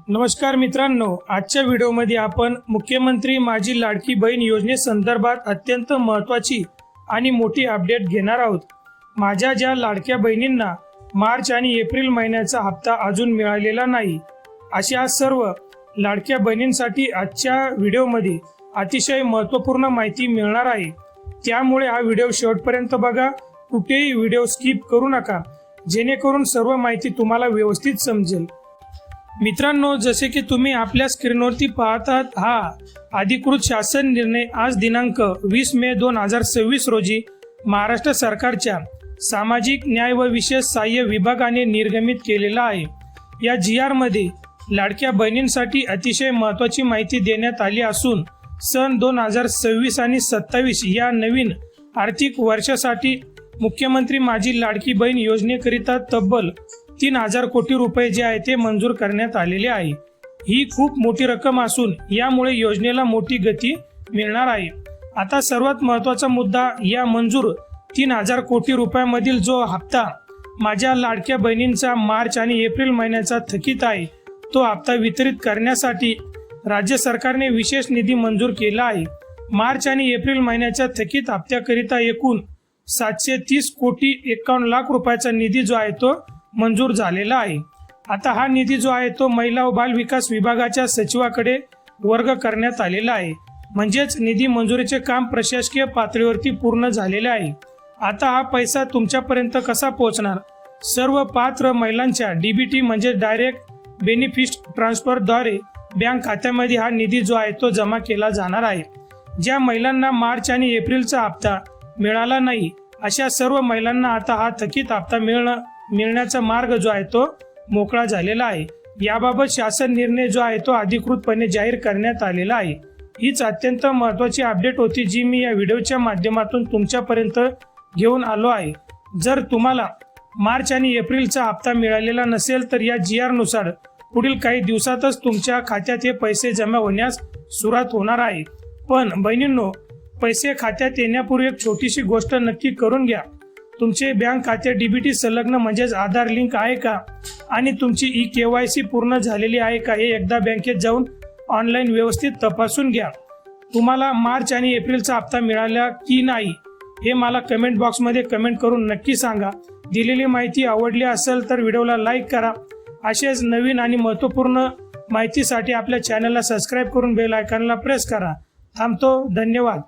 नमस्कार मित्रांनो, आजच्या व्हिडिओमध्ये आपण मुख्यमंत्री माझी लाडकी बहीण योजनेसंदर्भात अत्यंत महत्त्वाची आणि मोठी अपडेट घेणार आहोत। माझ्या ज्या लाडक्या बहिणींना मार्च आणि एप्रिल महिन्याचा हप्ता अजून मिळालेला नाही, अशा सर्व लाडक्या बहिणींसाठी आजच्या व्हिडिओमध्ये अतिशय महत्त्वपूर्ण माहिती मिळणार आहे। त्यामुळे हा व्हिडिओ शेवटपर्यंत बघा, कुठेही व्हिडिओ स्किप करू नका, जेणेकरून सर्व माहिती तुम्हाला व्यवस्थित समजेल। मित्रांनो, जसे की तुम्ही आपल्या स्क्रीनवरती पाहत आहात, हा अधिकृत शासन निर्णय आज दिनांक 20 मे 2026 रोजी महाराष्ट्र सरकारच्या सामाजिक न्याय व विशेष सहाय्य विभागाने निर्गमित केलेला आहे। या GR मध्ये लाडक्या बहिणींसाठी अतिशय महत्त्वाची माहिती देण्यात आली असून सन 2026 आणि 27 या नवीन आर्थिक वर्षासाठी मुख्यमंत्री माझी लाडकी बहीण योजनेकरिता तब्बल 3000 कोटी रुपये जे आहे ते मंजूर करण्यात आलेले आहे। ही खूप मोठी रक्कम असून यामुळे योजनेला मोठी गती मिळणार आहे। आता सर्वात महत्त्वाचा मुद्दा, या मंजूर 3000 कोटी रुपयामधील जो हप्ता माझ्या लाडक्या बहिणींचा मार्च आणि एप्रिल महिन्याचा थकीत आहे, तो हप्ता वितरित करण्यासाठी राज्य सरकारने विशेष निधी मंजूर केला आहे। मार्च आणि एप्रिल महिन्याच्या थकीत हप्त्याकरिता एकूण 730 कोटी 51 लाख रुपयाचा निधी जो आहे तो मंजूर झालेला आहे। आता हा निधी जो आहे तो महिला व बाल विकास विभागाच्या सचिवाकडे वर्ग करण्यात आलेला आहे। म्हणजेच निधी मंजुरीचे काम प्रशासकीय पातळीवरती पूर्ण झालेले आहे। आता हा पैसा तुमच्यापर्यंत कसा पोहोचणार? सर्व पात्र महिलांच्या DBT म्हणजे डायरेक्ट बेनिफिट ट्रान्सफर द्वारे बँक खात्यामध्ये हा निधी जो आहे तो जमा केला जाणार आहे। ज्या महिलांना मार्च आणि एप्रिलचा हप्ता मिळाला नाही, अशा सर्व महिलांना आता हा थकीत हप्ता मिळण्याचा मार्ग जो आहे तो मोकळा झालेला आहे। याबाबत शासन निर्णय जो आहे तो अधिकृतपणे जाहीर करण्यात आलेला आहे। हीच अत्यंत महत्त्वाची अपडेट होती जी मी या व्हिडिओच्या माध्यमातून तुमच्यापर्यंत घेऊन आलो आहे। जर तुम्हाला मार्च आणि एप्रिलचा हप्ता मिळालेला नसेल तर या GR नुसार पुढील काही दिवसातच तुमच्या खात्यात हे पैसे जमा होण्यास सुरुवात होणार आहे। पण बहिणींनो, पैसे खात्यात येण्यापूर्वी एक छोटीशी गोष्ट नक्की करून घ्या। तुमचे बँक खाते DBT संलग्न म्हणजेच आधार लिंक आहे का, आणि तुमची KYC पूर्ण झालेली आहे का, हे एकदा बँकेत जाऊन ऑनलाईन व्यवस्थित तपासून घ्या। तुम्हाला मार्च आणि एप्रिलचा हप्ता मिळाला की नाही हे मला कमेंट बॉक्समध्ये कमेंट करून नक्की सांगा। दिलेली माहिती आवडली असेल तर व्हिडिओला लाईक करा। असेच नवीन आणि महत्त्वपूर्ण माहितीसाठी आपल्या चॅनलला सबस्क्राईब करून बेल आयकॉनला प्रेस करा। थांबतो, धन्यवाद।